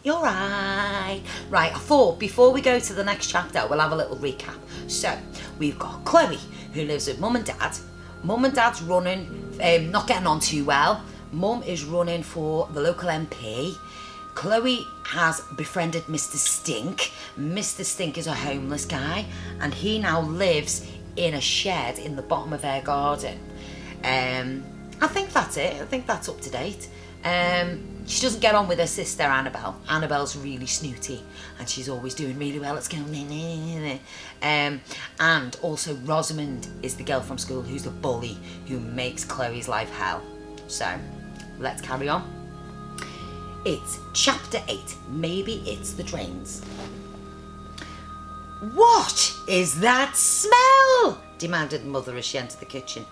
You're right. Right, I thought before we go to the next chapter, we'll have a little recap. So, we've got Chloe, who lives with Mum and Dad. Mum and Dad's running, not getting on too well. Mum is running for the local MP. Chloe has befriended Mr. Stink. Mr. Stink is a homeless guy, and he now lives in a shed in the bottom of their garden. I think that's it. I think that's up to date. She doesn't get on with her sister Annabelle. Annabelle's really snooty and she's always doing really well at school. And also Rosamond is the girl from school who's the bully who makes Chloe's life hell. So let's carry on. It's chapter 8. Maybe it's the drains. What is that smell? Demanded Mother as she entered the kitchen.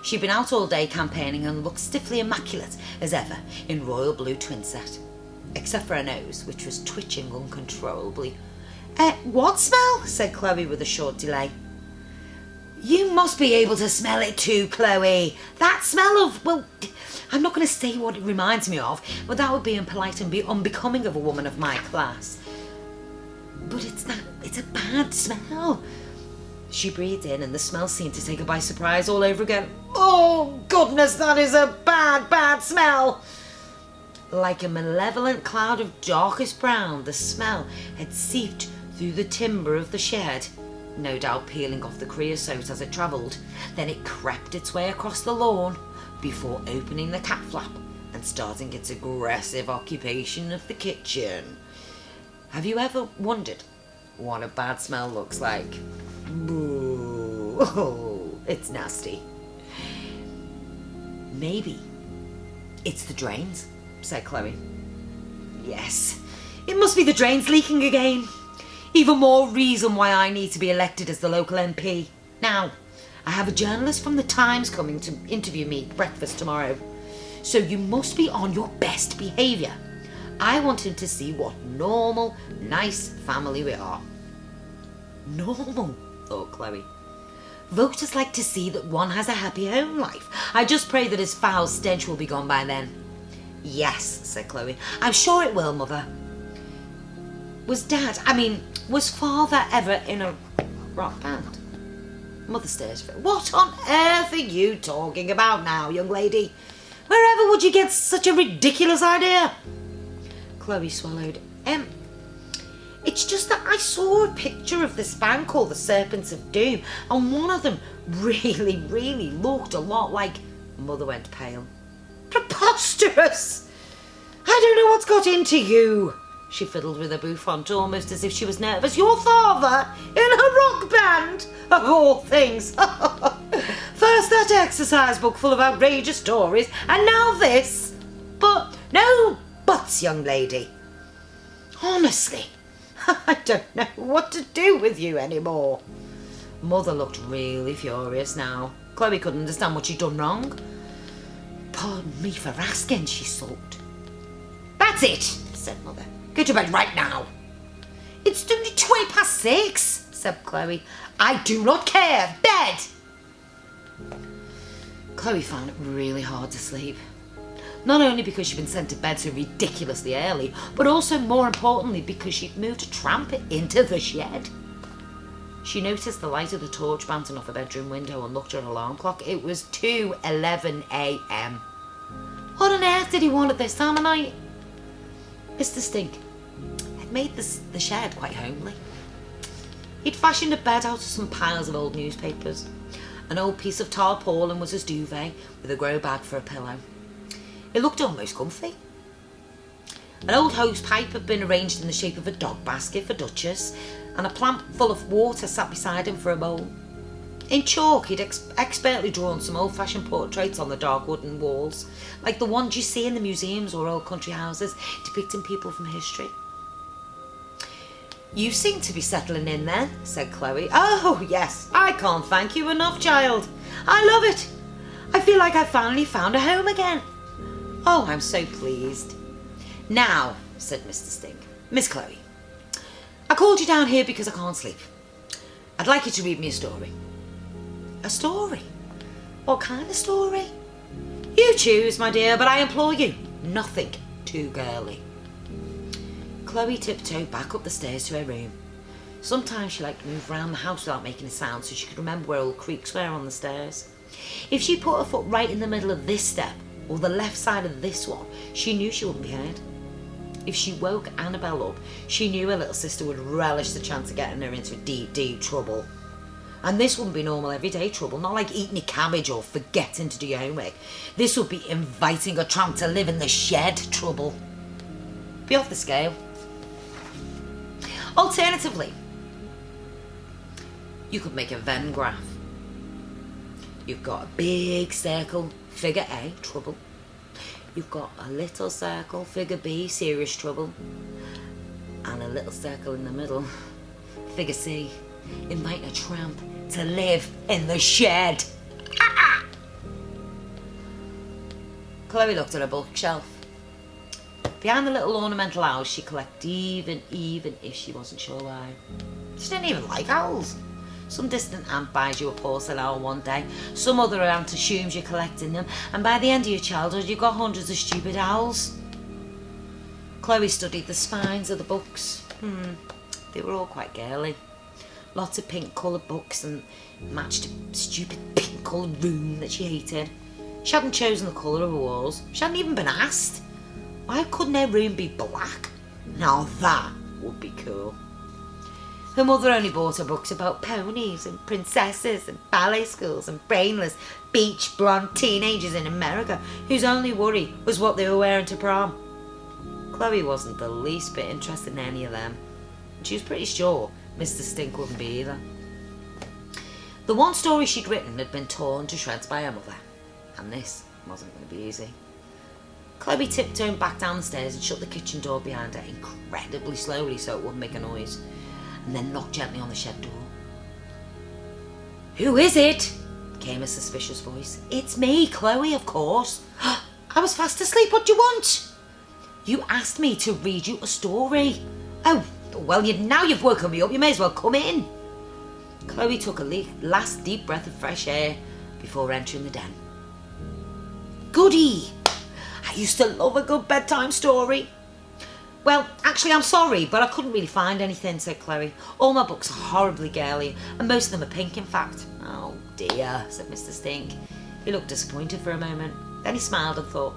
She'd been out all day campaigning and looked stiffly immaculate as ever in royal blue twin set, except for her nose, which was twitching uncontrollably. What smell? Said Chloe with a short delay. You must be able to smell it too, Chloe. That smell of, well, I'm not going to say what it reminds me of, but that would be impolite and be unbecoming of a woman of my class. But it's a bad smell. She breathed in and the smell seemed to take her by surprise all over again. Oh, goodness, that is a bad, bad smell. Like a malevolent cloud of darkest brown, the smell had seeped through the timber of the shed, no doubt peeling off the creosote as it travelled. Then it crept its way across the lawn before opening the cat flap and starting its aggressive occupation of the kitchen. Have you ever wondered what a bad smell looks like? Ooh, oh, it's nasty. Maybe it's the drains, said Chloe. Yes, it must be the drains leaking again. Even more reason why I need to be elected as the local MP. Now, I have a journalist from the Times coming to interview me at breakfast tomorrow, so you must be on your best behaviour. I want him to see what normal, nice family we are. Normal, thought Chloe. Voters like to see that one has a happy home life. I just pray that his foul stench will be gone by then. Yes, said Chloe. I'm sure it will, Mother. Was Father ever in a rock band? Mother stared. What on earth are you talking about now, young lady? Wherever would you get such a ridiculous idea? Chloe swallowed. It's just that I saw a picture of this band called the Serpents of Doom, and one of them really, really looked a lot like... Mother went pale. Preposterous! I don't know what's got into you. She fiddled with her bouffant almost as if she was nervous. Your father in a rock band, of all things. First that exercise book full of outrageous stories, and now this. But no buts, young lady. Honestly, I don't know what to do with you anymore. Mother looked really furious now. Chloe couldn't understand what she'd done wrong. Pardon me for asking, she sulked. That's it, said Mother. Go to bed right now. It's only 6:20, said Chloe. I do not care. Bed! Chloe found it really hard to sleep. Not only because she'd been sent to bed so ridiculously early, but also, more importantly, because she'd moved a tramp into the shed. She noticed the light of the torch bouncing off her bedroom window and looked at her alarm clock. It was 2:11 a.m. What on earth did he want at this time of night? Mr. Stink had made the shed quite homely. He'd fashioned a bed out of some piles of old newspapers. An old piece of tarpaulin was his duvet, with a grow bag for a pillow. It looked almost comfy. An old hose pipe had been arranged in the shape of a dog basket for Duchess, and a plant full of water sat beside him for a bowl. In chalk, he'd expertly drawn some old-fashioned portraits on the dark wooden walls, like the ones you see in the museums or old country houses, depicting people from history. You seem to be settling in then, said Chloe. Oh, yes, I can't thank you enough, child. I love it. I feel like I finally found a home again. Oh, I'm so pleased. Now, said Mr. Stink, Miss Chloe, I called you down here because I can't sleep. I'd like you to read me a story. A story? What kind of story? You choose, my dear, but I implore you, nothing too girly. Chloe tiptoed back up the stairs to her room. Sometimes she liked to move around the house without making a sound so she could remember where all the creaks were on the stairs. If she put her foot right in the middle of this step or the left side of this one, she knew she wouldn't be heard. If she woke Annabelle up, she knew her little sister would relish the chance of getting her into deep, deep trouble. And this wouldn't be normal everyday trouble, not like eating a cabbage or forgetting to do your homework. This would be inviting a tramp to live in the shed trouble. Be off the scale. Alternatively, you could make a Venn graph. You've got a big circle, figure A, trouble. You've got a little circle, figure B, serious trouble. And a little circle in the middle, figure C, invite a tramp to live in the shed. Chloe looked at her bookshelf. Behind the little ornamental owls she collected, even if she wasn't sure why. She didn't even like owls. Some distant aunt buys you a porcelain owl one day, some other aunt assumes you're collecting them, and by the end of your childhood you've got hundreds of stupid owls. Chloe studied the spines of the books. They were all quite girly. Lots of pink coloured books and matched a stupid pink coloured room that she hated. She hadn't chosen the colour of her walls. She hadn't even been asked. Why couldn't her room be black? Now that would be cool. Her mother only bought her books about ponies and princesses and ballet schools and brainless beach blonde teenagers in America whose only worry was what they were wearing to prom. Chloe wasn't the least bit interested in any of them. She was pretty sure Mr. Stink wouldn't be either. The one story she'd written had been torn to shreds by her mother, and this wasn't going to be easy. Chloe tiptoed back down the stairs and shut the kitchen door behind her incredibly slowly so it wouldn't make a noise, and then knocked gently on the shed door. "Who is it?" came a suspicious voice. "It's me, Chloe, of course." "I was fast asleep. What do you want?" "You asked me to read you a story." "Oh, well, now you've woken me up, you may as well come in." Chloe took a last deep breath of fresh air before entering the den. "Goody! I used to love a good bedtime story." "Well, actually, I'm sorry, but I couldn't really find anything," said Chloe. "All my books are horribly girly, and most of them are pink, in fact." "Oh dear," said Mr. Stink. He looked disappointed for a moment. Then he smiled and thought,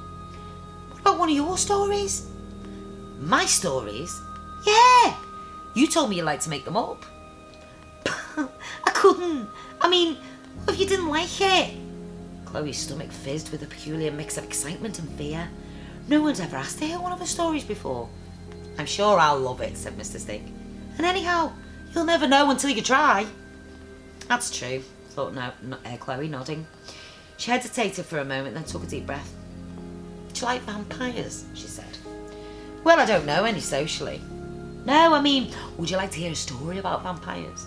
"What about one of your stories?" "My stories?" "Yeah. You told me you liked to make them up." "I couldn't. I mean, what if you didn't like it?" Chloe's stomach fizzed with a peculiar mix of excitement and fear. No one's ever asked to hear one of her stories before. "I'm sure I'll love it," said Mr. Stink. "And anyhow, you'll never know until you try." "That's true," thought Chloe, nodding. She hesitated for a moment, then took a deep breath. "Do you like vampires?" she said. "Well, I don't know any socially." "No, I mean, would you like to hear a story about vampires?"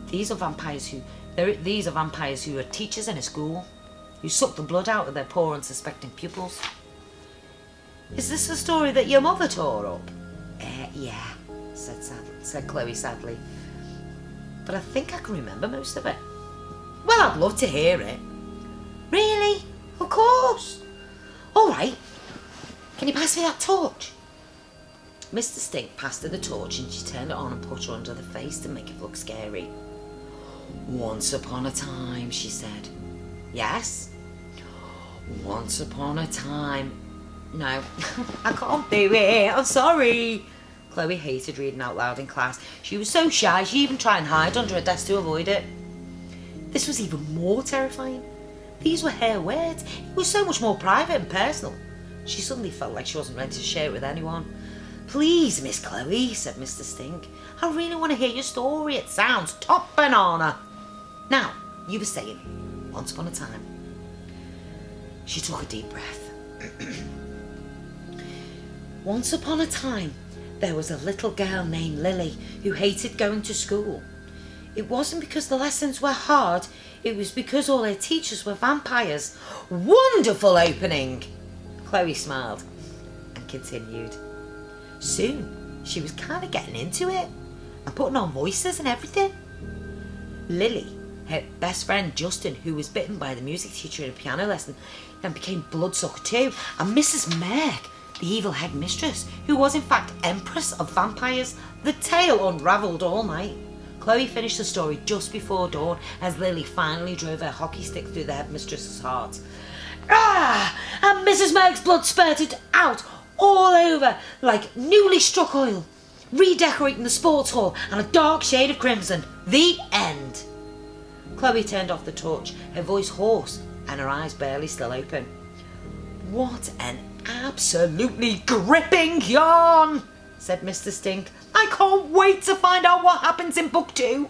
These are vampires who are teachers in a school, who suck the blood out of their poor unsuspecting pupils." "Is this the story that your mother tore up?" Yeah, said Chloe sadly. "But I think I can remember most of it." "Well, I'd love to hear it." "Really? Of course." "All right. Can you pass me that torch?" Mr. Stink passed her the torch and she turned it on and put her under the face to make it look scary. "Once upon a time," she said. "Yes?" "Once upon a time." "No, I can't do it. I'm sorry." Chloe hated reading out loud in class. She was so shy, she even tried and hide under her desk to avoid it. This was even more terrifying. These were her words. It was so much more private and personal. She suddenly felt like she wasn't ready to share it with anyone. "Please, Miss Chloe," said Mr. Stink. "I really want to hear your story. It sounds top banana. Now, you were saying, once upon a time." She took a deep breath. "Once upon a time, there was a little girl named Lily who hated going to school. It wasn't because the lessons were hard, it was because all her teachers were vampires." "Wonderful opening!" Chloe smiled and continued. "Soon, she was kind of getting into it and putting on voices and everything. Lily, her best friend Justin, who was bitten by the music teacher in a piano lesson, then became bloodsucker too. And Mrs. Merck, the evil headmistress, who was in fact Empress of Vampires. The tale unravelled all night. Chloe finished the story just before dawn as Lily finally drove her hockey stick through the headmistress's heart. Ah! And Mrs. Meg's blood spurted out all over like newly struck oil, redecorating the sports hall and a dark shade of crimson. The end. Chloe turned off the torch, her voice hoarse and her eyes barely still open. What an absolutely gripping yarn, said Mr. Stink. I can't wait to find out what happens in book 2.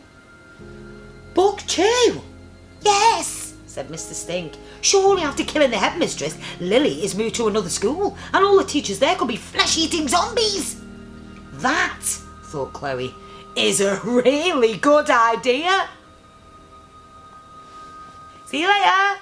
Book 2? Yes, said Mr. Stink. Surely after killing the headmistress, Lily is moved to another school and all the teachers there could be flesh-eating zombies. That, thought Chloe, is a really good idea. See you later.